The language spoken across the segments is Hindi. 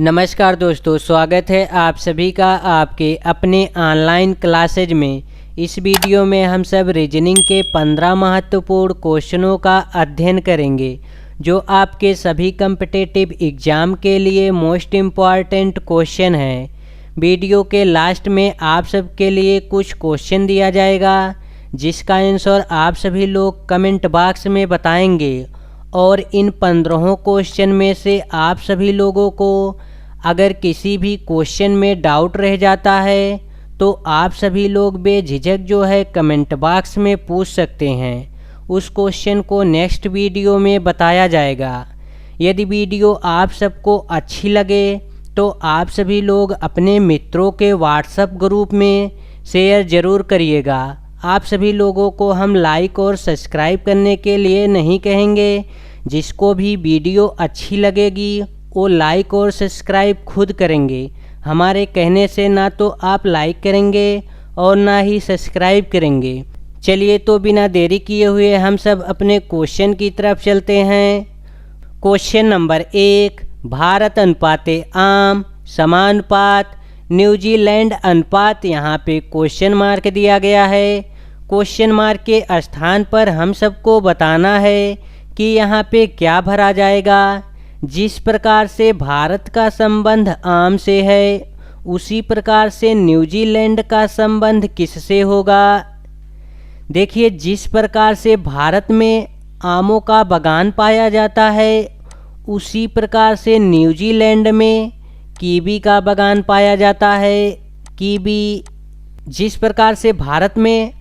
नमस्कार दोस्तों, स्वागत है आप सभी का आपके अपने ऑनलाइन क्लासेज में। इस वीडियो में हम सब रीजनिंग के 15 महत्वपूर्ण क्वेश्चनों का अध्ययन करेंगे जो आपके सभी कम्पिटिटिव एग्ज़ाम के लिए मोस्ट इम्पॉर्टेंट क्वेश्चन हैं। वीडियो के लास्ट में आप सब के लिए कुछ क्वेश्चन दिया जाएगा जिसका आंसर आप सभी लोग कमेंट बॉक्स में बताएंगे और इन 15 क्वेश्चन में से आप सभी लोगों को अगर किसी भी क्वेश्चन में डाउट रह जाता है तो आप सभी लोग बेझिझक जो है कमेंट बॉक्स में पूछ सकते हैं। उस क्वेश्चन को नेक्स्ट वीडियो में बताया जाएगा। यदि वीडियो आप सबको अच्छी लगे तो आप सभी लोग अपने मित्रों के व्हाट्सएप ग्रुप में शेयर ज़रूर करिएगा। आप सभी लोगों को हम लाइक और सब्सक्राइब करने के लिए नहीं कहेंगे। जिसको भी वीडियो अच्छी लगेगी वो लाइक और सब्सक्राइब खुद करेंगे। हमारे कहने से ना तो आप लाइक करेंगे और ना ही सब्सक्राइब करेंगे। चलिए तो बिना देरी किए हुए हम सब अपने क्वेश्चन की तरफ चलते हैं। क्वेश्चन नंबर 1, भारत अनुपाते आम समानुपात न्यूजीलैंड अनुपात। यहाँ पे क्वेश्चन मार्क दिया गया है। क्वेश्चन मार्क के स्थान पर हम सबको बताना है कि यहाँ पे क्या भरा जाएगा। जिस प्रकार से भारत का संबंध आम से है उसी प्रकार से न्यूजीलैंड का संबंध किससे होगा। देखिए, जिस प्रकार से भारत में आमों का बागान पाया जाता है उसी प्रकार से न्यूजीलैंड में कीवी का बागान पाया जाता है। कीवी, जिस प्रकार से भारत में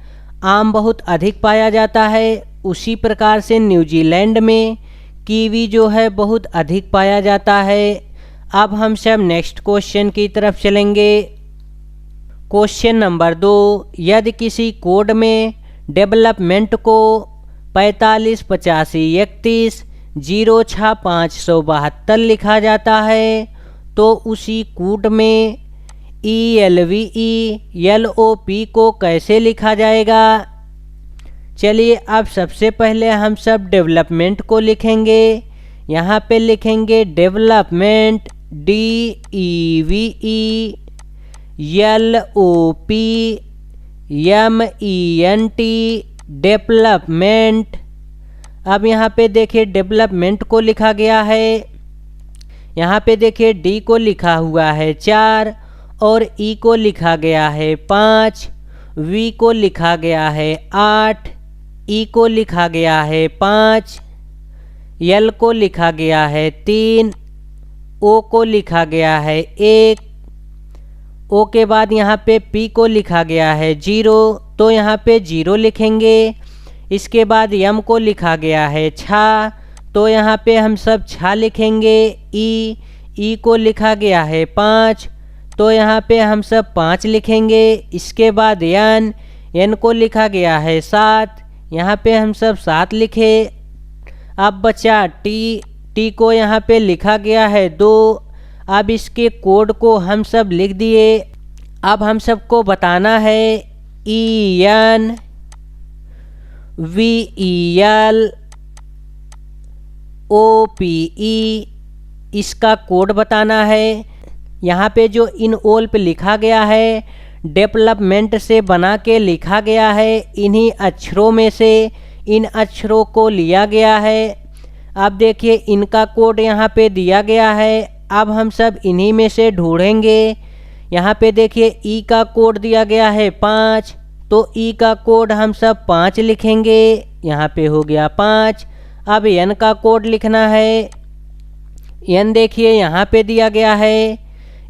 आम बहुत अधिक पाया जाता है उसी प्रकार से न्यूजीलैंड में कीवी जो है बहुत अधिक पाया जाता है। अब हम सब नेक्स्ट क्वेश्चन की तरफ चलेंगे। क्वेश्चन नंबर 2, यदि किसी कोड में डेवलपमेंट को 45 85 31 06 572 लिखा जाता है तो उसी कोड में ELVE LOP को कैसे लिखा जाएगा। चलिए, अब सबसे पहले हम सब डेवलपमेंट को लिखेंगे। यहाँ पे लिखेंगे development DEVE LOP MENT development. अब यहाँ पे देखिए डेवलपमेंट को लिखा गया है। यहाँ पे देखिए D को लिखा हुआ है 4 और E को लिखा गया है 5, V को लिखा गया है 8, E को लिखा गया है 5, L को लिखा गया है 3, O को लिखा गया है 1, O के बाद यहाँ पे P को लिखा गया है 0 तो यहाँ पे 0 लिखेंगे। इसके बाद M को लिखा गया है 6 तो यहाँ पे हम सब 6 लिखेंगे। E को लिखा गया है 5 तो यहाँ पे हम सब 5 लिखेंगे। इसके बाद N को लिखा गया है 7, यहाँ पे हम सब 7 लिखे। अब बचा T को यहाँ पे लिखा गया है 2। अब इसके कोड को हम सब लिख दिए। अब हम सबको बताना है ENVEL OPE, इसका कोड बताना है। यहाँ पे जो इन ओल पे लिखा गया है डेवलपमेंट से बना के लिखा गया है। इन्हीं अक्षरों में से इन अक्षरों को लिया गया है। अब देखिए इनका कोड यहाँ पे दिया गया है। अब हम सब इन्हीं में से ढूंढेंगे। यहाँ पे देखिए E का कोड दिया गया है 5 तो E का कोड हम सब 5 लिखेंगे। यहाँ पे हो गया 5। अब N का कोड लिखना है। N देखिए यहाँ पे दिया गया है।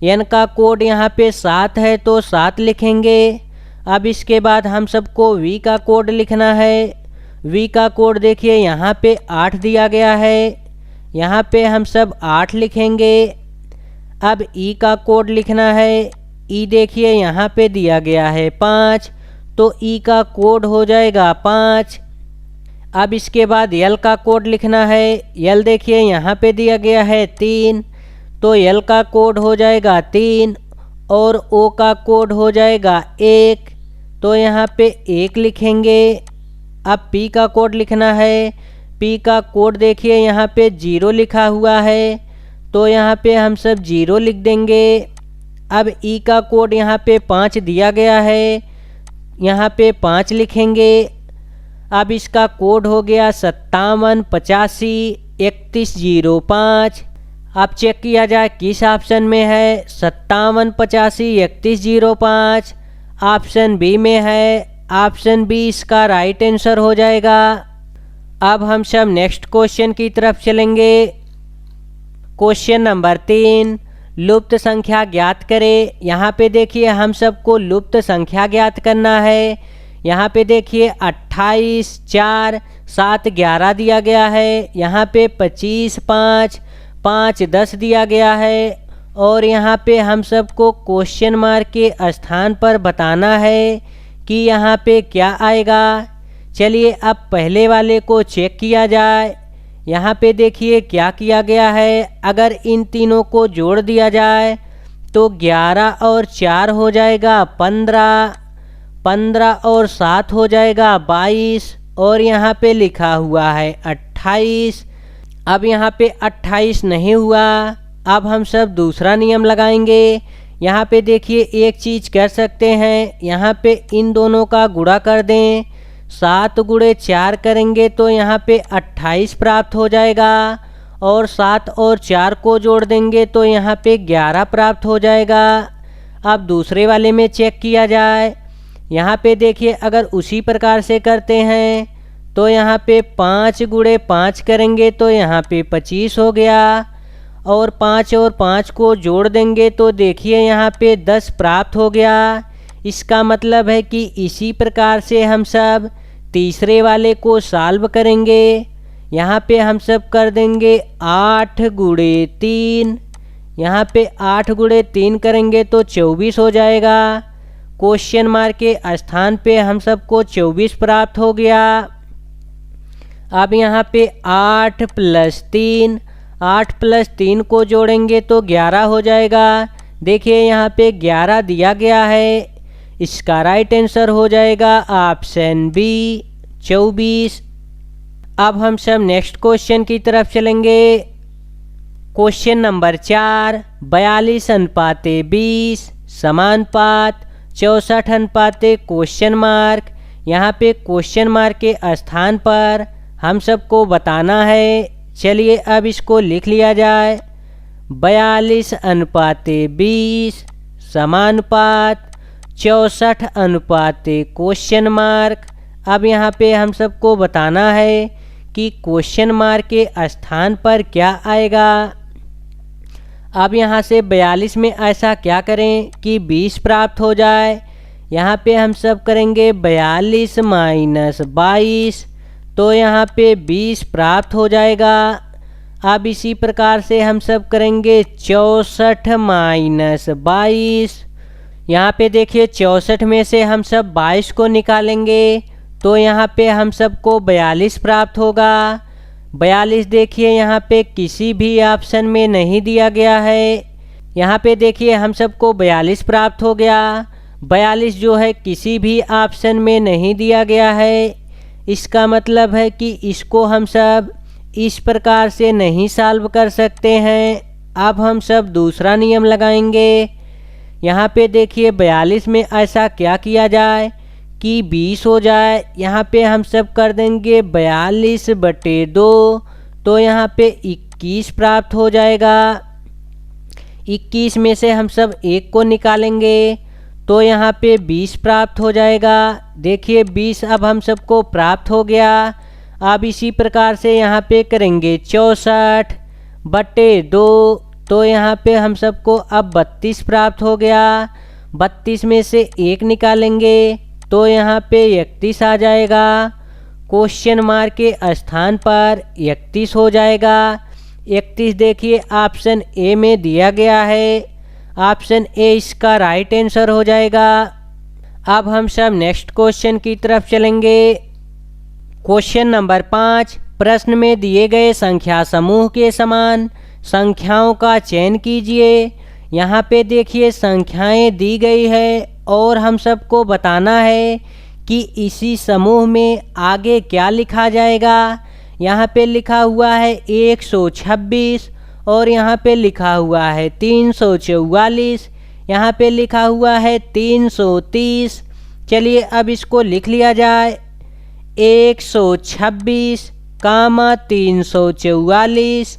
N का कोड यहाँ पे 7 है तो 7 लिखेंगे। अब इसके बाद हम सबको V का कोड लिखना है। V का कोड देखिए यहाँ पे 8 दिया गया है। यहाँ पे हम सब 8 लिखेंगे। अब E का कोड लिखना है। E देखिए यहाँ पे दिया गया है 5 तो E का कोड हो जाएगा 5। अब इसके बाद L का कोड लिखना है। L देखिए यहाँ पे दिया गया है 3 तो L का कोड हो जाएगा 3 और O का कोड हो जाएगा 1 तो यहाँ पे 1 लिखेंगे। अब P का कोड लिखना है। P का कोड देखिए यहाँ पे 0 लिखा हुआ है तो यहाँ पे हम सब 0 लिख देंगे। अब ई का कोड यहाँ पे 5 दिया गया है, यहाँ पे 5 लिखेंगे। अब इसका कोड हो गया 57853105। अब चेक किया जाए किस ऑप्शन में है। 57853105 ऑप्शन बी में है। ऑप्शन बी इसका राइट आंसर हो जाएगा। अब हम सब नेक्स्ट क्वेश्चन की तरफ चलेंगे। क्वेश्चन नंबर 3, लुप्त संख्या ज्ञात करें। यहाँ पे देखिए हम सबको लुप्त संख्या ज्ञात करना है। यहाँ पे देखिए 28, 4, 7, 11 दिया गया है। यहाँ पे 25, 5, 5, 10 दिया गया है। और यहाँ पे हम सबको क्वेश्चन मार्क के स्थान पर बताना है कि यहाँ पे क्या आएगा। चलिए अब पहले वाले को चेक किया जाए। यहाँ पे देखिए क्या किया गया है। अगर इन तीनों को जोड़ दिया जाए तो 11 और 4 हो जाएगा 15, 15 और 7 हो जाएगा 22, और यहाँ पे लिखा हुआ है 28। अब यहाँ पे 28 नहीं हुआ। अब हम सब दूसरा नियम लगाएंगे। यहाँ पे देखिए एक चीज़ कर सकते हैं, यहाँ पे इन दोनों का गुणा कर दें। 7 गुणे 4 करेंगे तो यहाँ पे 28 प्राप्त हो जाएगा, और 7 और 4 को जोड़ देंगे तो यहाँ पे 11 प्राप्त हो जाएगा। अब दूसरे वाले में चेक किया जाए। यहाँ पे देखिए अगर उसी प्रकार से करते हैं तो यहाँ पे 5 गुणे 5 करेंगे तो यहाँ पे 25 हो गया, और 5 और 5 को जोड़ देंगे तो देखिए यहाँ पे 10 प्राप्त हो गया। इसका मतलब है कि इसी प्रकार से हम सब तीसरे वाले को सॉल्व करेंगे। यहाँ पे हम सब कर देंगे 8 गुणे 3। यहाँ पे 8 गुणे 3 करेंगे तो 24 हो जाएगा। क्वेश्चन मार्क के स्थान पे हम सबको 24 प्राप्त हो गया। अब यहाँ पे 8 + 3, 8 + 3 को जोड़ेंगे तो 11 हो जाएगा। देखिए यहाँ पे 11 दिया गया है। इसका राइट आंसर हो जाएगा ऑप्शन बी 24। अब हम सब नेक्स्ट क्वेश्चन की तरफ चलेंगे। Question number 4, 42:20 समानुपात 64 question mark. यहाँ पे क्वेश्चन मार्क के स्थान पर हम सबको बताना है। चलिए अब इसको लिख लिया जाए। 42:20 समानुपात 64 क्वेश्चन मार्क। अब यहाँ पे हम सबको बताना है कि क्वेश्चन मार्क के स्थान पर क्या आएगा। अब यहाँ से 42 में ऐसा क्या करें कि 20 प्राप्त हो जाए। यहाँ पे हम सब करेंगे 42 - 22, तो यहाँ पे 20 प्राप्त हो जाएगा। अब इसी प्रकार से हम सब करेंगे 64 - 22। यहाँ पे देखिए 64 में से हम सब 22 को निकालेंगे तो यहाँ पे हम सबको 42 प्राप्त होगा। 42 देखिए यहाँ पे किसी भी ऑप्शन में नहीं दिया गया है। यहाँ पे देखिए हम सबको 42 प्राप्त हो गया। 42 जो है किसी भी ऑप्शन में नहीं दिया गया है। इसका मतलब है कि इसको हम सब इस प्रकार से नहीं सॉल्व कर सकते हैं। अब हम सब दूसरा नियम लगाएंगे। यहाँ पे देखिए 42 में ऐसा क्या किया जाए कि 20 हो जाए। यहाँ पे हम सब कर देंगे 42/2, तो यहाँ पे 21 प्राप्त हो जाएगा। 21 में से हम सब 1 को निकालेंगे तो यहाँ पे 20 प्राप्त हो जाएगा। देखिए 20 अब हम सबको प्राप्त हो गया। अब इसी प्रकार से यहाँ पे करेंगे 64/2, तो यहाँ पे हम सबको अब 32 प्राप्त हो गया। 32 में से 1 निकालेंगे तो यहाँ पे 31 आ जाएगा। क्वेश्चन मार्क के स्थान पर 31 हो जाएगा। 31 देखिए ऑप्शन ए में दिया गया है। ऑप्शन ए इसका राइट आंसर हो जाएगा। अब हम सब नेक्स्ट क्वेश्चन की तरफ चलेंगे। क्वेश्चन नंबर 5, प्रश्न में दिए गए संख्या समूह के समान संख्याओं का चयन कीजिए। यहाँ पे देखिए संख्याएं दी गई है और हम सबको बताना है कि इसी समूह में आगे क्या लिखा जाएगा। यहाँ पे लिखा हुआ है 126 और यहाँ पे लिखा हुआ है 344, यहाँ पे लिखा हुआ है 330। चलिए अब इसको लिख लिया जाए 126 कामा 344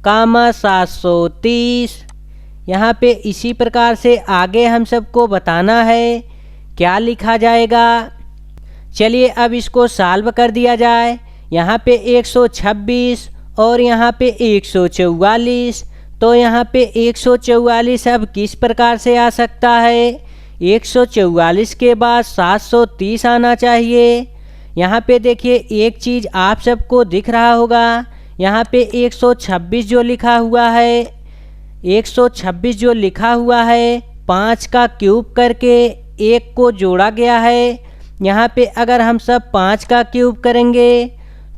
कामा 730। यहाँ पे इसी प्रकार से आगे हम सबको बताना है क्या लिखा जाएगा। चलिए अब इसको सॉल्व कर दिया जाए। यहाँ पे 126 और यहाँ पे 144, तो यहाँ पे 144 अब किस प्रकार से आ सकता है, 144 के बाद 730 आना चाहिए। यहाँ पे देखिए एक चीज़ आप सबको दिख रहा होगा, यहाँ पे 126 जो लिखा हुआ है, 126 जो लिखा हुआ है 5 का क्यूब करके 1 को जोड़ा गया है। यहाँ पे अगर हम सब 5 का क्यूब करेंगे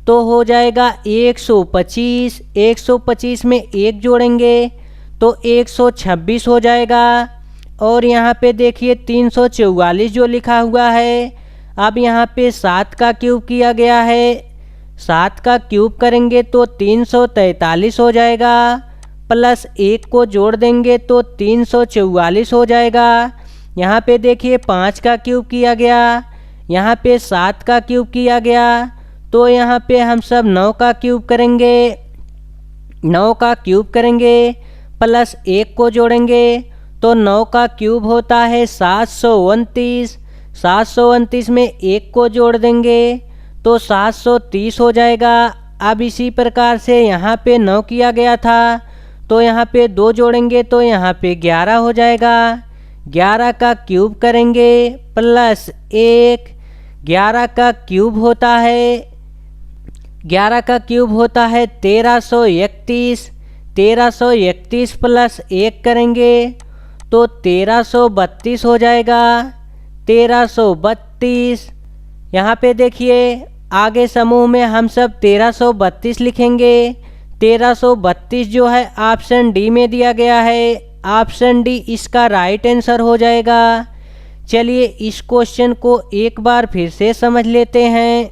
तो हो जाएगा 125, 125 में 1 जोड़ेंगे तो 126 हो जाएगा। और यहाँ पे देखिए 344 जो लिखा हुआ है, अब यहाँ पे 7 का क्यूब किया गया है, 7 का क्यूब करेंगे तो 343 हो जाएगा, प्लस 1 को जोड़ देंगे तो 344 हो जाएगा। यहाँ पे देखिए 5 का क्यूब किया गया, यहाँ पे 7 का क्यूब किया गया, तो यहाँ पे हम सब 9 का क्यूब करेंगे, 9 का क्यूब करेंगे प्लस 1 को जोड़ेंगे तो 9 का क्यूब होता है 729, 729 में 1 को जोड़ देंगे तो 730 हो जाएगा। अब इसी प्रकार से यहाँ पे 9 किया गया था तो यहाँ पे 2 जोड़ेंगे तो यहाँ पे 11 हो जाएगा, 11 का क्यूब करेंगे प्लस 1, 11 का क्यूब होता है, 11 का क्यूब होता है 1331, 1331 प्लस 1 करेंगे तो 1332 हो जाएगा, 1332। यहाँ पे देखिए आगे समूह में हम सब 1332 लिखेंगे। 1332 जो है ऑप्शन डी में दिया गया है, ऑप्शन डी इसका राइट आंसर हो जाएगा। चलिए इस क्वेश्चन को एक बार फिर से समझ लेते हैं।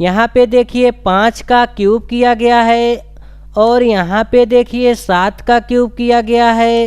यहाँ पे देखिए 5 का क्यूब किया गया है और यहाँ पे देखिए 7 का क्यूब किया गया है,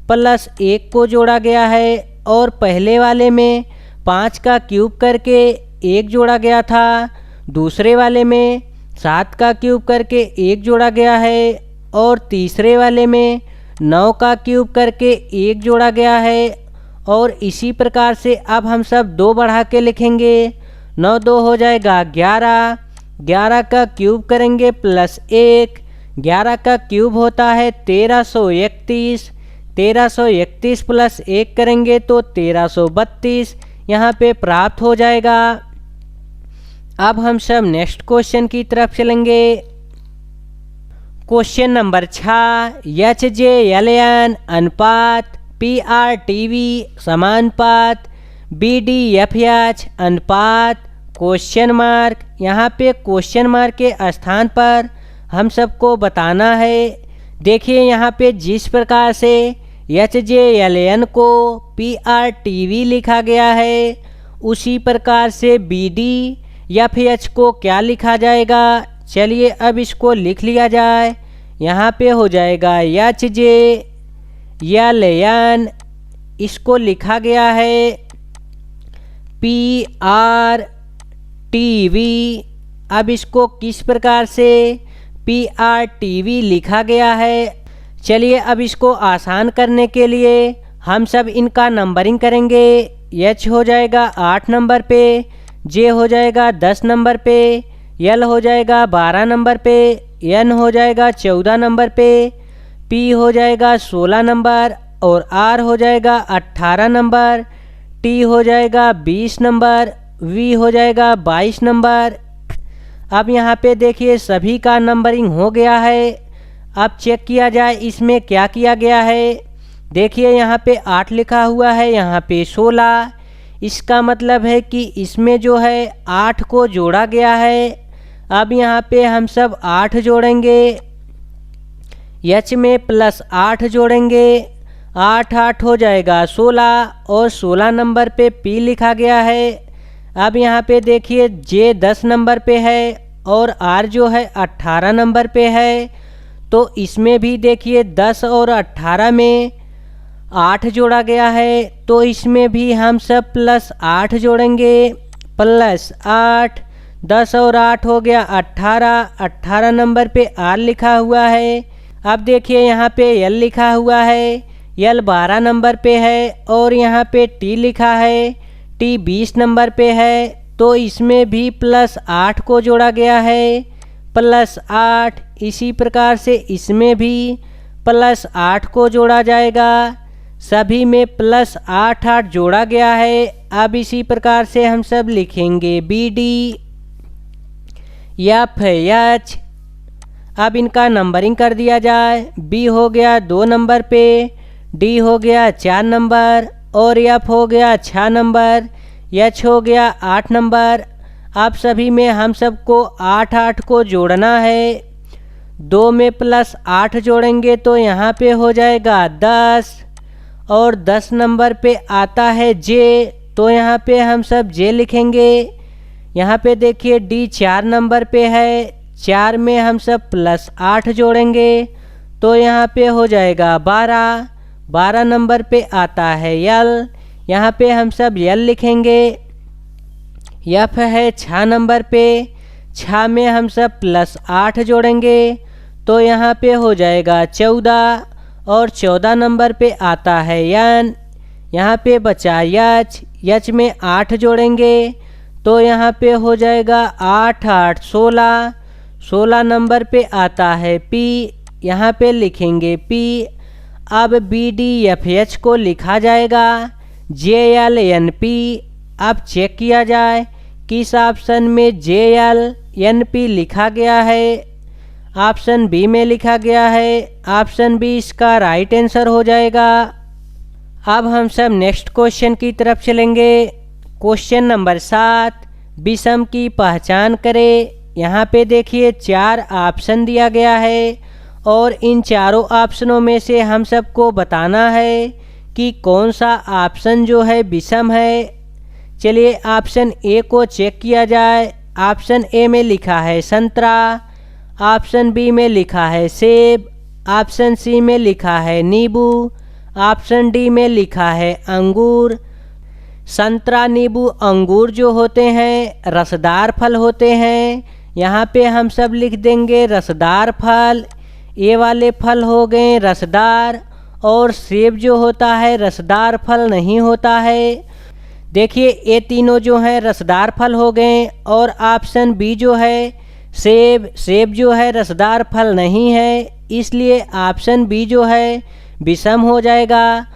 प्लस 1 को जोड़ा गया है, और पहले वाले में 5 का क्यूब करके 1 जोड़ा गया था, दूसरे वाले में 7 का क्यूब करके 1 जोड़ा गया है, और तीसरे वाले में 9 का क्यूब करके 1 जोड़ा गया है। और इसी प्रकार से अब हम सब 2 बढ़ा के लिखेंगे, 9 2 हो जाएगा 11, 11 का क्यूब करेंगे प्लस 1, 11 का क्यूब होता है 1331, 1331 प्लस 1 करेंगे तो 1332 यहाँ पे प्राप्त हो जाएगा। अब हम सब नेक्स्ट क्वेश्चन की तरफ चलेंगे। क्वेश्चन नंबर 6, HJLN अनुपात PRTV समानुपात BDFH अनुपात क्वेश्चन मार्क। यहाँ पे क्वेश्चन मार्क के स्थान पर हम सबको बताना है। देखिए यहाँ पे जिस प्रकार से HJLN को PRTV लिखा गया है उसी प्रकार से BDFH को क्या लिखा जाएगा। चलिए अब इसको लिख लिया जाए। यहाँ पे हो जाएगा HJLN, इसको लिखा गया है PRTV। अब इसको किस प्रकार से PRTV लिखा गया है, चलिए अब इसको आसान करने के लिए हम सब इनका नंबरिंग करेंगे। H हो जाएगा 8 नंबर पे, J हो जाएगा 10 नंबर पे, L हो जाएगा 12 नंबर पे, N हो जाएगा 14 नंबर पे, P हो जाएगा 16 नंबर, और R हो जाएगा 18 नंबर, T हो जाएगा 20 नंबर, V हो जाएगा 22 नंबर। अब यहाँ पे देखिए सभी का नंबरिंग हो गया है। अब चेक किया जाए इसमें क्या किया गया है। देखिए यहाँ पे 8 लिखा हुआ है, यहाँ पे 16, इसका मतलब है कि इसमें जो है 8 को जोड़ा गया है। अब यहाँ पे हम सब 8 जोड़ेंगे, H में प्लस 8 जोड़ेंगे, 8 8 हो जाएगा 16, और 16 नंबर पे P लिखा गया है। अब यहाँ पे देखिए J 10 नंबर पे है और R जो है 18 नंबर पे है, तो इसमें भी देखिए 10 और 18 में 8 जोड़ा गया है, तो इसमें भी हम सब +8 जोड़ेंगे। +8, 10 और 8 हो गया 18, 18 नंबर पे R लिखा हुआ है। अब देखिए यहाँ पे L लिखा हुआ है, L 12 नंबर पे है, और यहाँ पे T लिखा है, T 20 नंबर पे है, तो इसमें भी +8 को जोड़ा गया है। +8, इसी प्रकार से इसमें भी +8 को जोड़ा जाएगा। सभी में +8 8 जोड़ा गया है। अब इसी प्रकार से हम सब लिखेंगे BD, FH। अब इनका नंबरिंग कर दिया जाए। B हो गया 2 नंबर पे, D हो गया 4 नंबर, और F हो गया 6 नंबर, H हो गया 8 नंबर। अब सभी में हम सबको 8 8 को जोड़ना है। 2 में +8 जोड़ेंगे तो यहाँ पे हो जाएगा 10, और 10 नंबर पे आता है J, तो यहाँ पे हम सब J लिखेंगे। यहाँ पे देखिए D 4 नंबर पे है, 4 में हम सब +8 जोड़ेंगे तो यहाँ पे हो जाएगा 12। 12 नंबर पे आता है L, यहाँ पे हम सब L लिखेंगे। F है 6 नंबर पे, 6 में हम सब +8 जोड़ेंगे तो यहाँ पे हो जाएगा 14, और 14 नंबर पे आता है N, यहाँ पे बचा H, H में 8 जोड़ेंगे तो यहाँ पे हो जाएगा 8 8 16। 16 नंबर पे आता है P, यहाँ पे लिखेंगे P। अब BDFH को लिखा जाएगा JLNP। अब चेक किया जाए किस ऑप्शन में JLNP लिखा गया है। ऑप्शन बी में लिखा गया है। ऑप्शन बी इसका राइट आंसर हो जाएगा। अब हम सब नेक्स्ट क्वेश्चन की तरफ चलेंगे। क्वेश्चन नंबर 7, विषम की पहचान करें। यहाँ पे देखिए 4 ऑप्शन दिया गया है और इन चारों ऑप्शनों में से हम सबको बताना है कि कौन सा ऑप्शन जो है विषम है। चलिए ऑप्शन ए को चेक किया जाए। ऑप्शन ए में लिखा है संतरा, ऑप्शन बी में लिखा है सेब, ऑप्शन सी में लिखा है नींबू, ऑप्शन डी में लिखा है अंगूर। संतरा, नींबू, अंगूर जो होते हैं रसदार फल होते हैं। यहाँ पे हम सब लिख देंगे रसदार फल। ये वाले फल हो गए रसदार, और सेब जो होता है रसदार फल नहीं होता है। देखिए ये तीनों जो हैं रसदार फल हो गए, और ऑप्शन बी जो है सेब, सेब जो है रसदार फल नहीं है, इसलिए ऑप्शन बी जो है विषम हो जाएगा।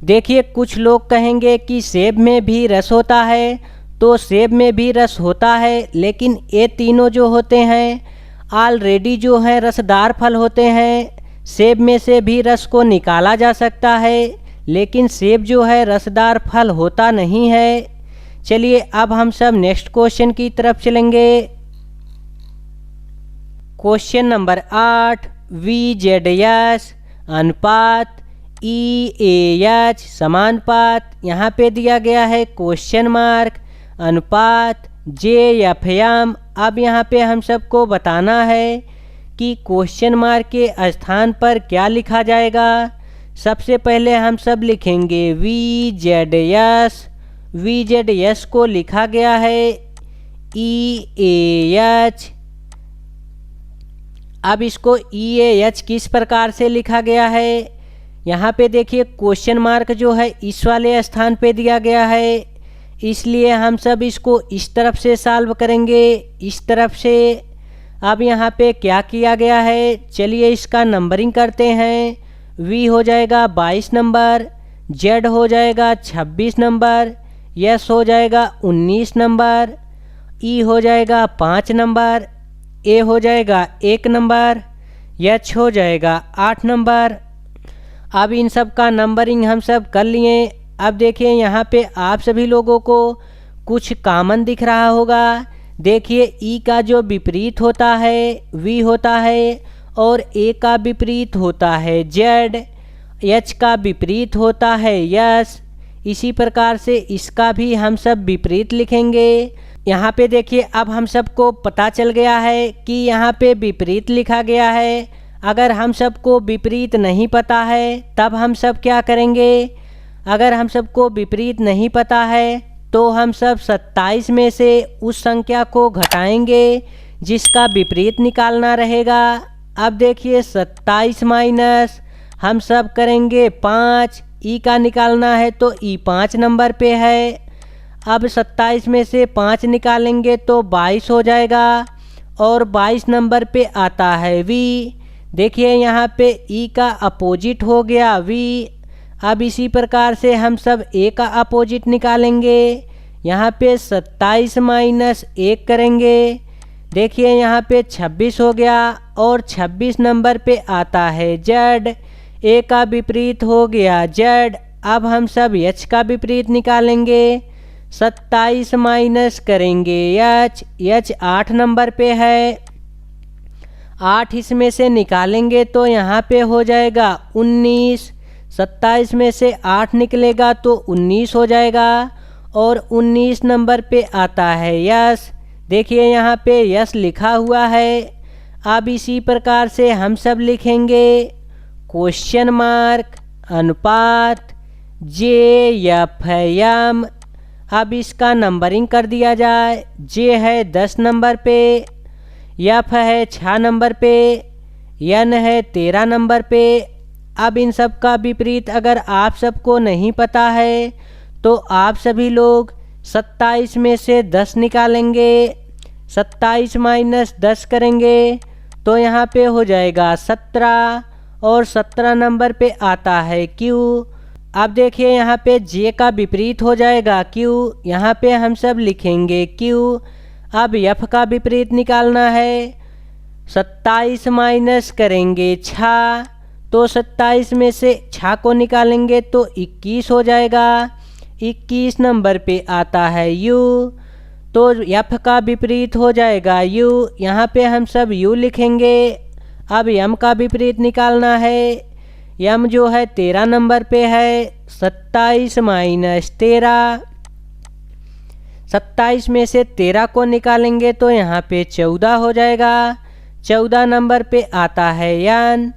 देखिए कुछ लोग कहेंगे कि सेब में भी रस होता है, तो सेब में भी रस होता है, लेकिन ये तीनों जो होते हैं ऑलरेडी जो है रसदार फल होते हैं। सेब में से भी रस को निकाला जा सकता है, लेकिन सेब जो है रसदार फल होता नहीं है। चलिए अब हम सब नेक्स्ट क्वेश्चन की तरफ चलेंगे। क्वेश्चन नंबर 8, VZS अनुपात EAH समानुपात। यहाँ पे दिया गया है क्वेश्चन मार्क अनुपात JFM। अब यहाँ पे हम सबको बताना है कि क्वेश्चन मार्क के स्थान पर क्या लिखा जाएगा। सबसे पहले हम सब लिखेंगे VZS। VZS को लिखा गया है EAH। अब इसको EAH किस प्रकार से लिखा गया है, यहाँ पे देखिए क्वेश्चन मार्क जो है इस वाले स्थान पे दिया गया है, इसलिए हम सब इसको इस तरफ से सॉल्व करेंगे, इस तरफ से। अब यहाँ पे क्या किया गया है, चलिए इसका नंबरिंग करते हैं। V हो जाएगा 22 नंबर, Z हो जाएगा 26 नंबर, S हो जाएगा 19 नंबर, E हो जाएगा 5 नंबर, A हो जाएगा 1 नंबर, H हो जाएगा 8 नंबर। अब इन सब का नंबरिंग हम सब कर लिए। अब देखिए यहाँ पे आप सभी लोगों को कुछ कॉमन दिख रहा होगा। देखिए E का जो विपरीत होता है V होता है, और A का विपरीत होता है Z, H का विपरीत होता है S। इसी प्रकार से इसका भी हम सब विपरीत लिखेंगे। यहाँ पे देखिए अब हम सबको पता चल गया है कि यहाँ पे विपरीत लिखा गया है। अगर हम सबको विपरीत नहीं पता है तब हम सब क्या करेंगे? अगर हम सबको विपरीत नहीं पता है तो हम सब 27 में से उस संख्या को घटाएंगे जिसका विपरीत निकालना रहेगा। अब देखिए 27 माइनस हम सब करेंगे 5, ई का निकालना है तो ई 5 नंबर पे है। अब 27 में से 5 निकालेंगे तो 22 हो जाएगा और 22 नंबर पे आता है वी। देखिए यहाँ पे ई का अपोजिट हो गया वी। अब इसी प्रकार से हम सब ए का अपोजिट निकालेंगे। यहाँ पे 27 माइनस 1 करेंगे। देखिए यहाँ पे 26 हो गया और 26 नंबर पे आता है जेड। ए का विपरीत हो गया जेड। अब हम सब एच का विपरीत निकालेंगे। 27 माइनस करेंगे एच। एच 8 नंबर पे है। 8 इसमें से निकालेंगे तो यहाँ पे हो जाएगा 19। 27 में से 8 निकलेगा तो 19 हो जाएगा और 19 नंबर पे आता है यस। देखिए यहाँ पे यस लिखा हुआ है। अब इसी प्रकार से हम सब लिखेंगे क्वेश्चन मार्क अनुपात जे एफ एम। अब इसका नंबरिंग कर दिया जाए। जे है 10 नंबर पे, एफ है 6 नंबर पे, एन है 13 नंबर पे। अब इन सब का विपरीत अगर आप सबको नहीं पता है तो आप सभी लोग 27 में से 10 निकालेंगे। 27 माइनस 10 करेंगे तो यहाँ पे हो जाएगा 17 और 17 नंबर पे आता है क्यू। अब देखिए यहाँ पे जे का विपरीत हो जाएगा क्यू। यहाँ पे हम सब लिखेंगे क्यू। अब एफ का विपरीत निकालना है। 27 माइनस करेंगे 6 तो 27 में से 6 को निकालेंगे तो 21 हो जाएगा। 21 नंबर पे आता है यू। तो एफ का विपरीत हो जाएगा यू। यहाँ पे हम सब यू लिखेंगे। अब एम का विपरीत निकालना है। एम जो है 13 नंबर पे है। 27 माइनस 13। 27 में से 13 को निकालेंगे तो यहाँ पे 14 हो जाएगा। 14 नंबर पे आता है एन।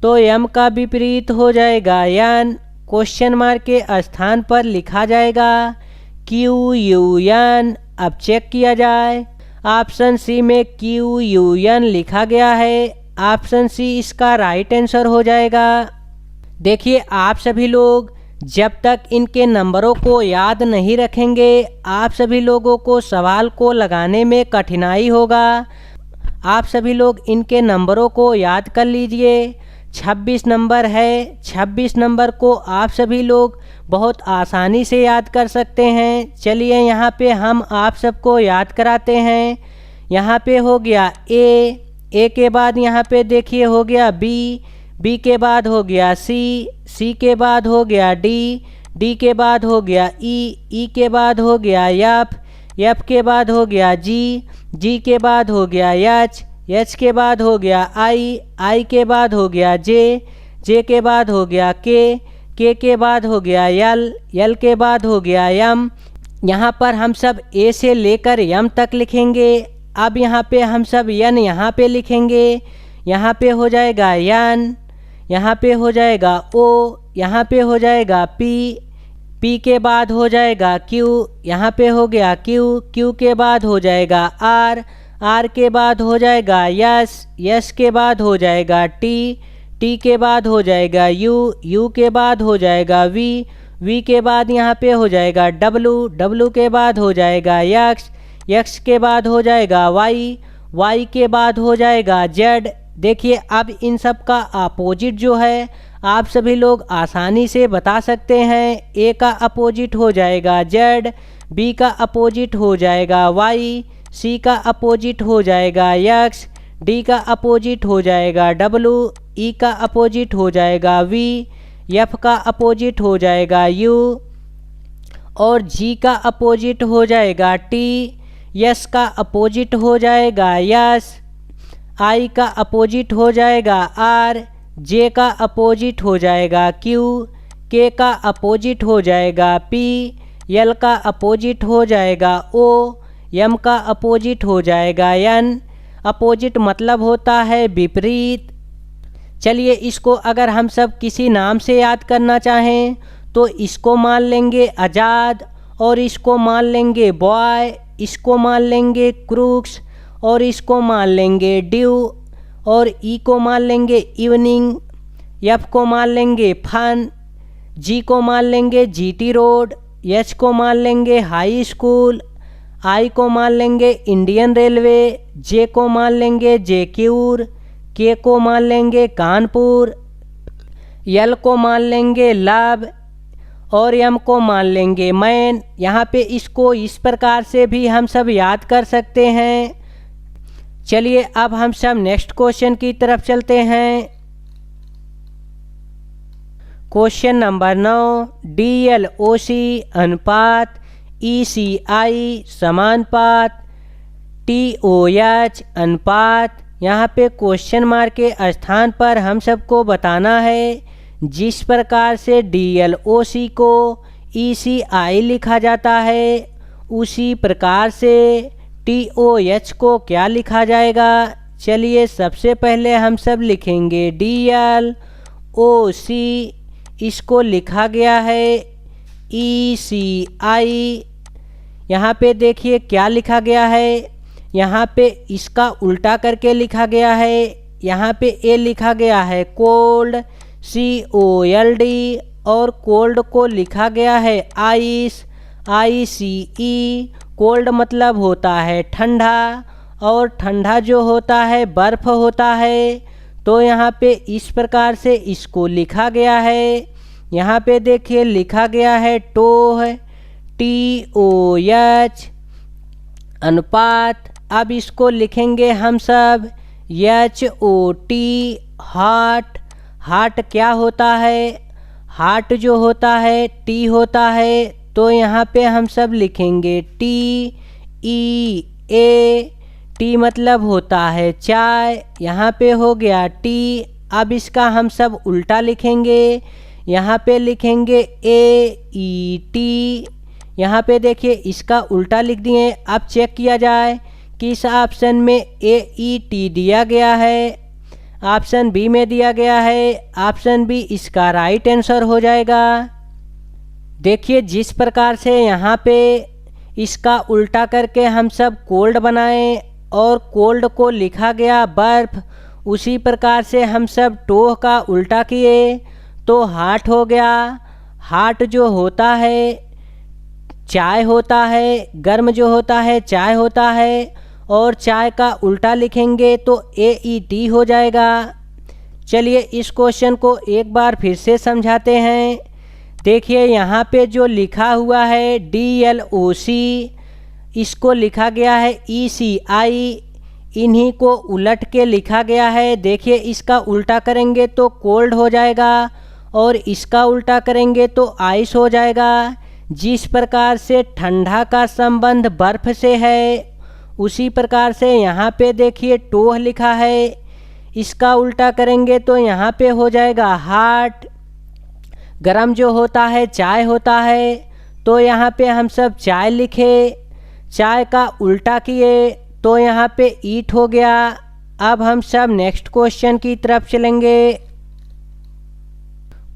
तो एम का विपरीत हो जाएगा एन। क्वेश्चन मार्क के स्थान पर लिखा जाएगा क्यू यू एन। अब चेक किया जाए। ऑप्शन सी में क्यू यू एन लिखा गया है। ऑप्शन सी इसका राइट आंसर हो जाएगा। देखिए आप सभी लोग जब तक इनके नंबरों को याद नहीं रखेंगे आप सभी लोगों को सवाल को लगाने में कठिनाई होगा। आप सभी लोग इनके नंबरों को याद कर लीजिए। 26 नंबर है। 26 नंबर को आप सभी लोग बहुत आसानी से याद कर सकते हैं। चलिए यहाँ पे हम आप सबको याद कराते हैं। यहाँ पे हो गया ए के बाद यहाँ पे देखिए हो गया बी के बाद हो गया सी के बाद हो गया डी के बाद हो गया ई के बाद हो गया एफ के बाद हो गया जी के बाद हो गया एच के बाद हो गया आई के बाद हो गया जे के बाद हो गया के बाद हो गया एल के बाद हो गया एम। यहाँ पर हम सब ए से लेकर एम तक लिखेंगे। अब यहाँ पे हम सब एन यहाँ पे लिखेंगे। यहाँ पे हो जाएगा एन। यहाँ पे हो जाएगा ओ। यहाँ पे हो जाएगा पी के बाद हो जाएगा क्यू। यहाँ पे हो गया क्यू के बाद हो जाएगा आर के बाद हो जाएगा यस के बाद हो जाएगा टी के बाद हो जाएगा यू के बाद हो जाएगा वी के बाद यहाँ पे हो जाएगा डब्लू के बाद हो जाएगा एक्स के बाद हो जाएगा वाई के बाद हो जाएगा जेड। देखिए अब इन सब का अपोजिट जो है आप सभी लोग आसानी से बता सकते हैं। ए का अपोजिट हो जाएगा जेड, बी का अपोजिट हो जाएगा वाई, सी का अपोजिट हो जाएगा एक्स, डी का अपोजिट हो जाएगा डब्लू, ई का अपोजिट हो जाएगा वी, एफ का अपोजिट हो जाएगा यू और जी का अपोजिट हो जाएगा टी, यस का अपोजिट हो जाएगा यस, आई का अपोजिट हो जाएगा आर, जे का अपोजिट हो जाएगा क्यू, के का अपोजिट हो जाएगा पी, एल का अपोजिट हो जाएगा ओ, एम का अपोजिट हो जाएगा एन। अपोजिट मतलब होता है विपरीत। चलिए इसको अगर हम सब किसी नाम से याद करना चाहें तो इसको मान लेंगे आज़ाद, और इसको मान लेंगे बॉय, इसको मान लेंगे क्रूक्स, और इसको मान लेंगे ड्यू, और ई को मान लेंगे इवनिंग, एफ को मान लेंगे फन, जी को मान लेंगे जीटी रोड, एच को मान लेंगे हाई स्कूल, आई को मान लेंगे इंडियन रेलवे, जे को मान लेंगे जेक्यूर, के को मान लेंगे कानपुर, एल को मान लेंगे लव, और एम को मान लेंगे मैन। यहाँ पे इसको इस प्रकार से भी हम सब याद कर सकते हैं। चलिए अब हम सब नेक्स्ट क्वेश्चन की तरफ चलते हैं। क्वेश्चन नंबर 9, DLOC अनुपात ECI समानुपात TOH अनुपात। यहाँ पे क्वेश्चन मार्क के स्थान पर हम सबको बताना है जिस प्रकार से DLOC को ECI लिखा जाता है उसी प्रकार से TOH को क्या लिखा जाएगा। चलिए सबसे पहले हम सब लिखेंगे DLOC, इसको लिखा गया है ECI। यहाँ पे देखिए क्या लिखा गया है, यहाँ पे इसका उल्टा करके लिखा गया है। यहाँ पे ए लिखा गया है कोल्ड, COLD, और कोल्ड को लिखा गया है आइस, ICE। कोल्ड मतलब होता है ठंडा, और ठंडा जो होता है बर्फ़ होता है। तो यहाँ पे इस प्रकार से इसको लिखा गया है। यहाँ पे देखिए लिखा गया है टोह, TOH अनुपात। अब इसको लिखेंगे हम सब HOT हार्ट। हार्ट क्या होता है, हार्ट जो होता है टी होता है, तो यहाँ पे हम सब लिखेंगे TEA। टी मतलब होता है चाय, यहाँ पे हो गया टी। अब इसका हम सब उल्टा लिखेंगे, यहाँ पे लिखेंगे AET। यहाँ पे देखिए इसका उल्टा लिख दिए। अब चेक किया जाए किस ऑप्शन में AET दिया गया है। ऑप्शन बी में दिया गया है। ऑप्शन बी इसका राइट आंसर हो जाएगा। देखिए जिस प्रकार से यहाँ पे इसका उल्टा करके हम सब कोल्ड बनाए और कोल्ड को लिखा गया बर्फ़, उसी प्रकार से हम सब टोह का उल्टा किए तो हार्ट हो गया। हार्ट जो होता है चाय होता है, गर्म जो होता है चाय होता है, और चाय का उल्टा लिखेंगे तो AET हो जाएगा। चलिए इस क्वेश्चन को एक बार फिर से समझाते हैं। देखिए यहाँ पे जो लिखा हुआ है DLOC, इसको लिखा गया है ECI, इन्हीं को उलट के लिखा गया है। देखिए इसका उल्टा करेंगे तो कोल्ड हो जाएगा और इसका उल्टा करेंगे तो आइस हो जाएगा। जिस प्रकार से ठंडा का संबंध बर्फ़ से है उसी प्रकार से यहाँ पे देखिए टोह लिखा है, इसका उल्टा करेंगे तो यहाँ पे हो जाएगा हार्ट। गरम जो होता है चाय होता है, तो यहाँ पे हम सब चाय लिखे, चाय का उल्टा किए तो यहाँ पे ईट हो गया। अब हम सब नेक्स्ट क्वेश्चन की तरफ चलेंगे।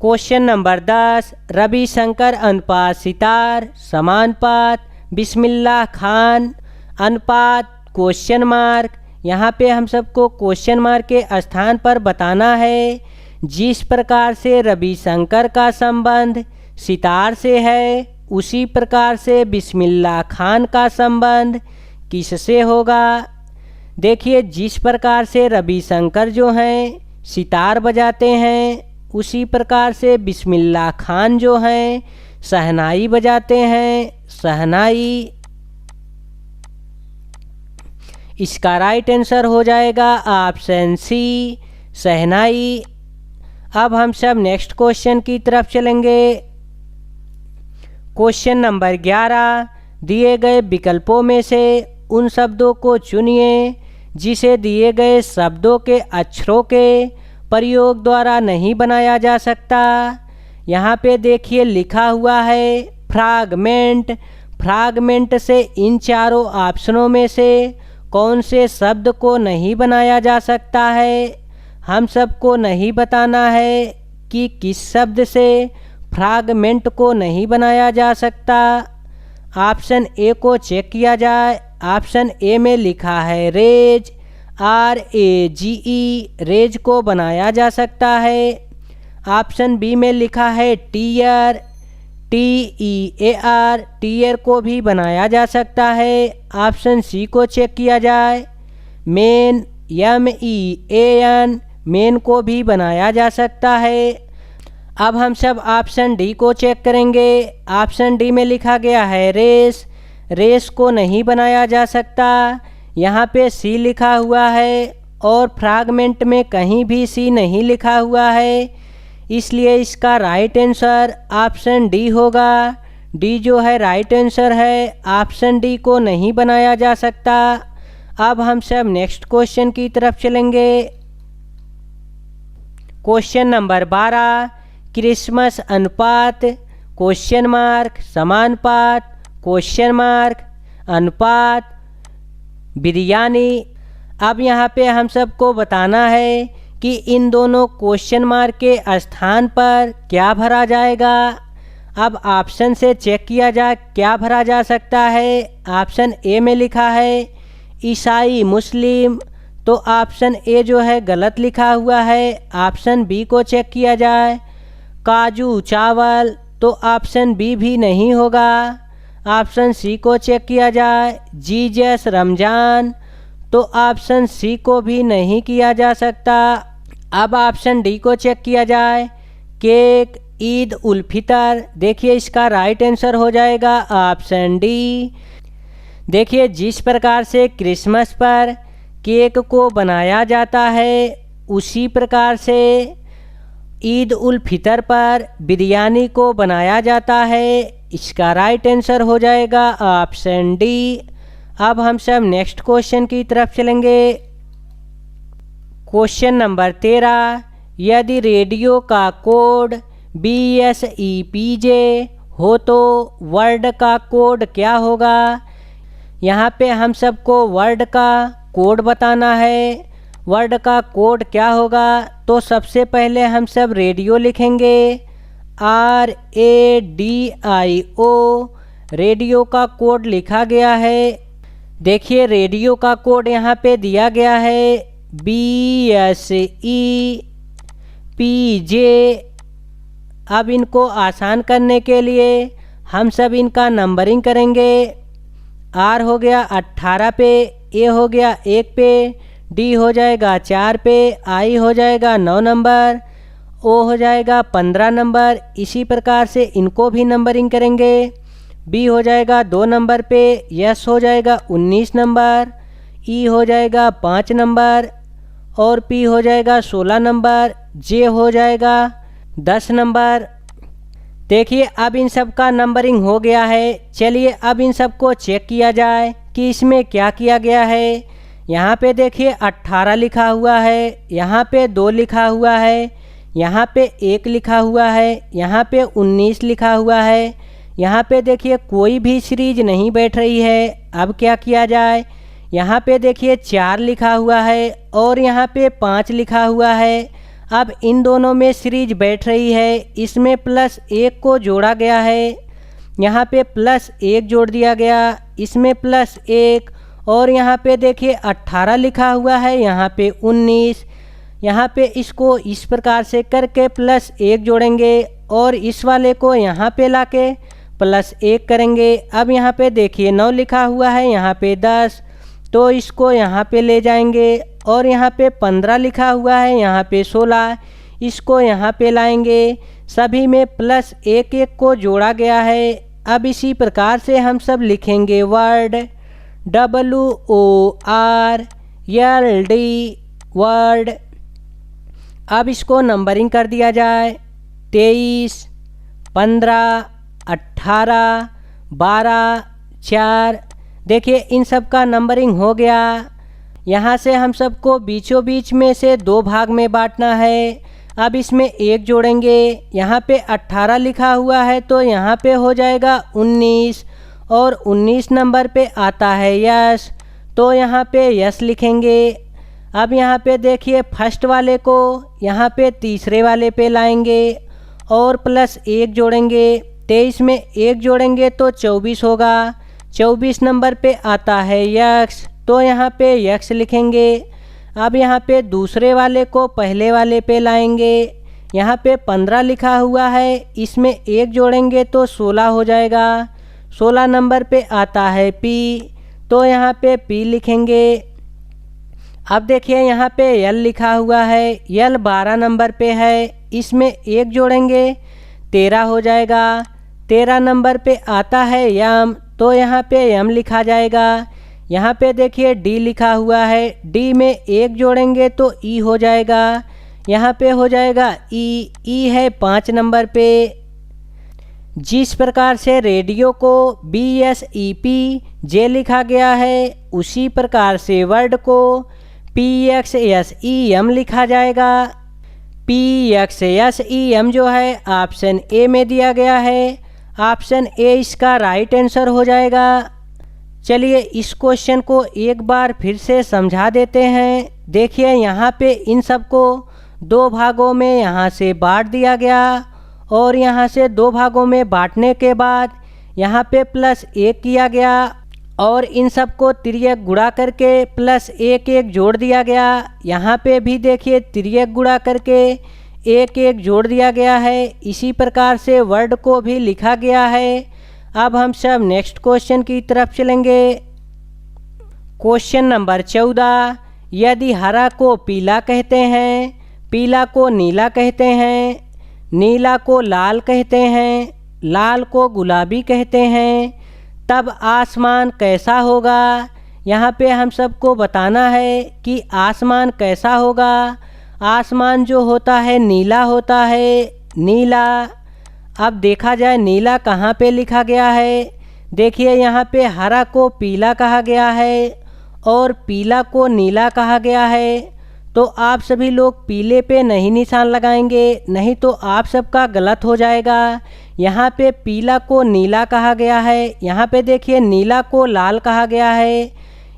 क्वेश्चन नंबर 10, रविशंकर अनुपात सितार समानुपात बिस्मिल्लाह खान अनुपात क्वेश्चन मार्क। यहाँ पे हम सबको क्वेश्चन मार्क के स्थान पर बताना है जिस प्रकार से रविशंकर का संबंध सितार से है उसी प्रकार से बिस्मिल्लाह खान का संबंध किससे होगा। देखिए जिस प्रकार से रविशंकर जो हैं सितार बजाते हैं उसी प्रकार से बिस्मिल्लाह खान जो हैं शहनाई बजाते हैं, शहनाई। इसका राइट आंसर हो जाएगा ऑप्शन सी, शहनाई। अब हम सब नेक्स्ट क्वेश्चन की तरफ चलेंगे। क्वेश्चन नंबर 11, दिए गए विकल्पों में से उन शब्दों को चुनिए जिसे दिए गए शब्दों के अक्षरों के प्रयोग द्वारा नहीं बनाया जा सकता। यहाँ पे देखिए लिखा हुआ है फ्रैगमेंट। फ्रैगमेंट से इन चारों ऑप्शनों में से कौन से शब्द को नहीं बनाया जा सकता है। हम सबको नहीं बताना है कि किस शब्द से फ्रैगमेंट को नहीं बनाया जा सकता। ऑप्शन ए को चेक किया जाए। ऑप्शन ए में लिखा है रेज, RAGE, रेज को बनाया जा सकता है। ऑप्शन बी में लिखा है टीयर, TEAR, टीयर को भी बनाया जा सकता है। ऑप्शन सी को चेक किया जाए। मेन, MEAN, मेन को भी बनाया जा सकता है। अब हम सब ऑप्शन डी को चेक करेंगे। ऑप्शन डी में लिखा गया है रेस, रेस को नहीं बनाया जा सकता। यहाँ पे सी लिखा हुआ है और फ्रैगमेंट में कहीं भी सी नहीं लिखा हुआ है, इसलिए इसका राइट आंसर ऑप्शन डी होगा। डी जो है राइट आंसर है, ऑप्शन डी को नहीं बनाया जा सकता। अब हम सब नेक्स्ट क्वेश्चन की तरफ चलेंगे। क्वेश्चन नंबर 12, क्रिसमस अनुपात, क्वेश्चन मार्क, समानुपात, क्वेश्चन मार्क, अनुपात, बिरयानी। अब यहाँ पे हम सबको बताना है कि इन दोनों क्वेश्चन मार्क के स्थान पर क्या भरा जाएगा। अब ऑप्शन से चेक किया जाए क्या भरा जा सकता है। ऑप्शन ए में लिखा है ईसाई मुस्लिम, तो ऑप्शन ए जो है गलत लिखा हुआ है। ऑप्शन बी को चेक किया जाए काजू चावल, तो ऑप्शन बी भी नहीं होगा। ऑप्शन सी को चेक किया जाए जीजस रमज़ान, तो ऑप्शन सी को भी नहीं किया जा सकता। अब ऑप्शन डी को चेक किया जाए केक ईद उल फितर, देखिए इसका राइट आंसर हो जाएगा ऑप्शन डी। देखिए जिस प्रकार से क्रिसमस पर केक को बनाया जाता है उसी प्रकार से ईद उल फितर पर बिरयानी को बनाया जाता है, इसका राइट आंसर हो जाएगा ऑप्शन डी। अब हम सब नेक्स्ट क्वेश्चन की तरफ चलेंगे। क्वेश्चन नंबर 13, यदि रेडियो का कोड BSEPJ हो तो वर्ड का कोड क्या होगा। यहाँ पे हम सबको वर्ड का कोड बताना है। वर्ड का कोड क्या होगा, तो सबसे पहले हम सब रेडियो लिखेंगे RADIO, रेडियो का कोड लिखा गया है। देखिए रेडियो का कोड यहाँ पे दिया गया है BSEPJ। अब इनको आसान करने के लिए हम सब इनका नंबरिंग करेंगे। R हो गया 18 पे, A हो गया 1 पे, D हो जाएगा 4 पे, I हो जाएगा 9 नंबर, O हो जाएगा 15 नंबर। इसी प्रकार से इनको भी नंबरिंग करेंगे। B हो जाएगा 2 नंबर पे, S हो जाएगा 19 नंबर, E हो जाएगा 5 नंबर और P हो जाएगा 16 नंबर, J हो जाएगा 10 नंबर। देखिए अब इन सब का नंबरिंग हो गया है। चलिए अब इन सब को चेक किया जाए कि इसमें क्या किया गया है। यहाँ पे देखिए 18 लिखा हुआ है, यहाँ पे 2 लिखा हुआ है, यहाँ पे 1 लिखा हुआ है, यहाँ पे 19 लिखा हुआ है। यहाँ पे देखिए कोई भी सीरीज नहीं बैठ रही है। अब क्या किया जाए, यहाँ पे देखिए 4 लिखा हुआ है और यहाँ पे 5 लिखा हुआ है। अब इन दोनों में सीरीज बैठ रही है, इसमें +1 को जोड़ा गया है। यहाँ पे +1 जोड़ दिया गया, इसमें +1 और यहाँ पे देखिए 18 लिखा हुआ है, यहाँ पे 19। यहाँ पे इसको इस प्रकार से करके +1 जोड़ेंगे और इस वाले को यहाँ पे लाके +1 करेंगे। अब यहाँ पे देखिए 9 लिखा हुआ है, यहाँ पे 10, तो इसको यहाँ पे ले जाएंगे और यहाँ पे 15 लिखा हुआ है, यहाँ पे 16, इसको यहाँ पे लाएंगे। सभी में +1 को जोड़ा गया है। अब इसी प्रकार से हम सब लिखेंगे वर्ड WORLD वर्ड। अब इसको नंबरिंग कर दिया जाए 23, 15, 18, 12, 4। देखिए इन सब का नंबरिंग हो गया। यहाँ से हम सबको बीचों बीच में से 2 भाग में बांटना है। अब इसमें 1 जोड़ेंगे, यहाँ पे 18 लिखा हुआ है तो यहाँ पे हो जाएगा 19 और 19 नंबर पे आता है यस, तो यहाँ पे यस लिखेंगे। अब यहाँ पे देखिए फर्स्ट वाले को यहाँ पे तीसरे वाले पे लाएंगे और प्लस 1 जोड़ेंगे। 23 में 1 जोड़ेंगे तो 24 होगा। 24 नंबर पे आता है यक्स, तो यहाँ पे यक्स लिखेंगे। अब यहाँ पे दूसरे वाले को पहले वाले पे लाएंगे। यहाँ पे 15 लिखा हुआ है, इसमें 1 जोड़ेंगे तो 16 हो जाएगा। 16 नंबर पे आता है पी, तो यहाँ पे पी लिखेंगे। अब देखिए यहाँ पे यल लिखा हुआ है, यल 12 नंबर पे है, इसमें 1 जोड़ेंगे 13 हो जाएगा। 13 नंबर पे आता है यम, तो यहाँ पे यम लिखा जाएगा। यहाँ पे देखिए डी लिखा हुआ है, डी में 1 जोड़ेंगे तो ई हो जाएगा। यहाँ पे हो जाएगा ई, ई है 5 नंबर पे। जिस प्रकार से रेडियो को BSEP लिखा गया है, उसी प्रकार से वर्ड को PXSEM लिखा जाएगा। PXSEM जो है ऑप्शन ए में दिया गया है। ऑप्शन ए इसका राइट आंसर हो जाएगा। चलिए इस क्वेश्चन को एक बार फिर से समझा देते हैं। देखिए यहाँ पे इन सबको 2 भागों में यहाँ से बांट दिया गया और यहाँ से 2 भागों में बांटने के बाद यहाँ पे प्लस 1 किया गया और इन सबको तिर्यक गुणा करके प्लस 1 जोड़ दिया गया। यहाँ पे भी देखिए तिर्यक गुणा करके 1 जोड़ दिया गया है। इसी प्रकार से वर्ड को भी लिखा गया है। अब हम सब नेक्स्ट क्वेश्चन की तरफ चलेंगे। क्वेश्चन नंबर 14, यदि हरा को पीला कहते हैं, पीला को नीला कहते हैं, नीला को लाल कहते हैं, लाल को गुलाबी कहते हैं, तब आसमान कैसा होगा। यहाँ पे हम सबको बताना है कि आसमान कैसा होगा। आसमान जो होता है नीला होता है, नीला। अब देखा जाए नीला कहाँ पे लिखा गया है। देखिए यहाँ पे हरा को पीला कहा गया है और पीला को नीला कहा गया है, तो आप सभी लोग पीले पे नहीं निशान लगाएंगे, नहीं तो आप सबका गलत हो जाएगा। यहाँ पे पीला को नीला कहा गया है, यहाँ पे देखिए नीला को लाल कहा गया है।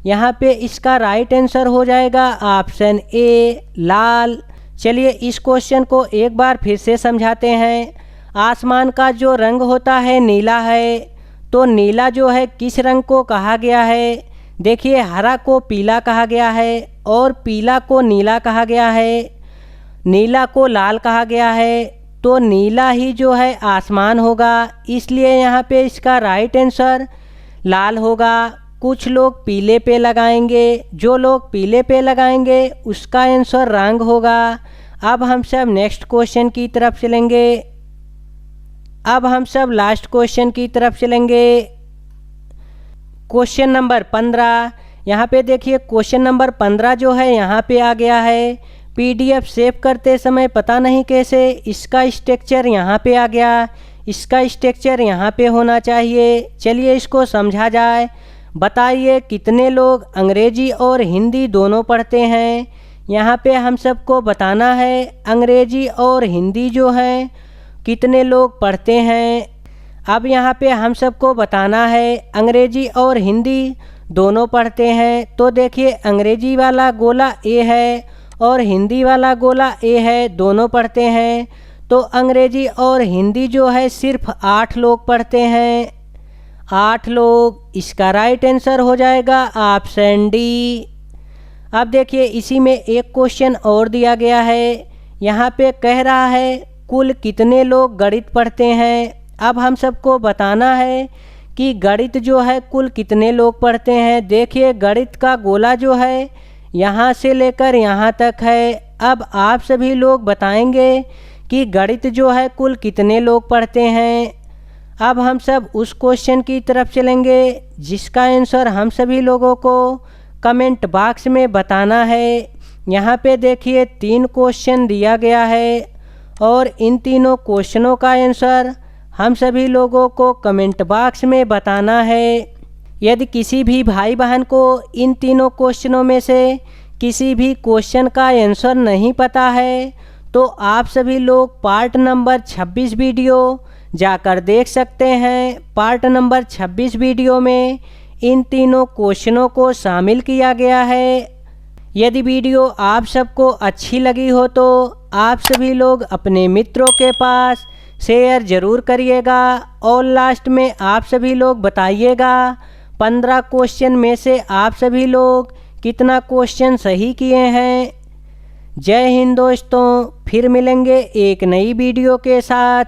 यहाँ पे इसका राइट आंसर हो जाएगा ऑप्शन ए, लाल। चलिए इस क्वेश्चन को एक बार फिर से समझाते हैं। आसमान का जो रंग होता है नीला है, तो नीला जो है किस रंग को कहा गया है। देखिए हरा को पीला कहा गया है और पीला को नीला कहा गया है, नीला को लाल कहा गया है, तो नीला ही जो है आसमान होगा। इसलिए यहाँ पे इसका राइट आंसर लाल होगा। कुछ लोग पीले पे लगाएंगे, जो लोग पीले पे लगाएंगे उसका आंसर रंग होगा। अब हम सब नेक्स्ट क्वेश्चन की तरफ चलेंगे। अब हम सब लास्ट क्वेश्चन की तरफ चलेंगे। क्वेश्चन नंबर 15, यहाँ पे देखिए क्वेश्चन नंबर 15 जो है यहाँ पे आ गया है। PDF सेव करते समय पता नहीं कैसे इसका स्ट्रक्चर यहाँ पे आ गया, इसका स्ट्रक्चर यहाँ पे होना चाहिए। चलिए इसको समझा जाए। बताइए कितने लोग अंग्रेजी और हिंदी दोनों पढ़ते हैं। यहाँ पे हम सबको बताना है अंग्रेजी और हिंदी जो है कितने लोग पढ़ते हैं। अब यहाँ पे हम सबको बताना है अंग्रेजी और हिंदी दोनों पढ़ते हैं। तो देखिए अंग्रेजी वाला गोला ए है और हिंदी वाला गोला ए है, दोनों पढ़ते हैं। तो अंग्रेजी और हिंदी जो है सिर्फ 8 लोग पढ़ते हैं, 8 लोग। इसका राइट आंसर हो जाएगा ऑप्शन डी। अब देखिए इसी में एक क्वेश्चन और दिया गया है। यहाँ पे कह रहा है कुल कितने लोग गणित पढ़ते हैं। अब हम सबको बताना है कि गणित जो है कुल कितने लोग पढ़ते हैं। देखिए गणित का गोला जो है यहाँ से लेकर यहाँ तक है। अब आप सभी लोग बताएंगे कि गणित जो है कुल कितने लोग पढ़ते हैं। अब हम सब उस क्वेश्चन की तरफ चलेंगे जिसका आंसर हम सभी लोगों को कमेंट बॉक्स में बताना है। यहाँ पे देखिए 3 क्वेश्चन दिया गया है और इन तीनों क्वेश्चनों का आंसर हम सभी लोगों को कमेंट बॉक्स में बताना है। यदि किसी भी भाई बहन को इन तीनों क्वेश्चनों में से किसी भी क्वेश्चन का आंसर नहीं पता है, तो आप सभी लोग पार्ट नंबर 26 वीडियो जाकर देख सकते हैं। पार्ट नंबर 26 वीडियो में इन तीनों क्वेश्चनों को शामिल किया गया है। यदि वीडियो आप सबको अच्छी लगी हो तो आप सभी लोग अपने मित्रों के पास शेयर ज़रूर करिएगा और लास्ट में आप सभी लोग बताइएगा 15 क्वेश्चन में से आप सभी लोग कितना क्वेश्चन सही किए हैं। जय हिंद दोस्तों, फिर मिलेंगे एक नई वीडियो के साथ।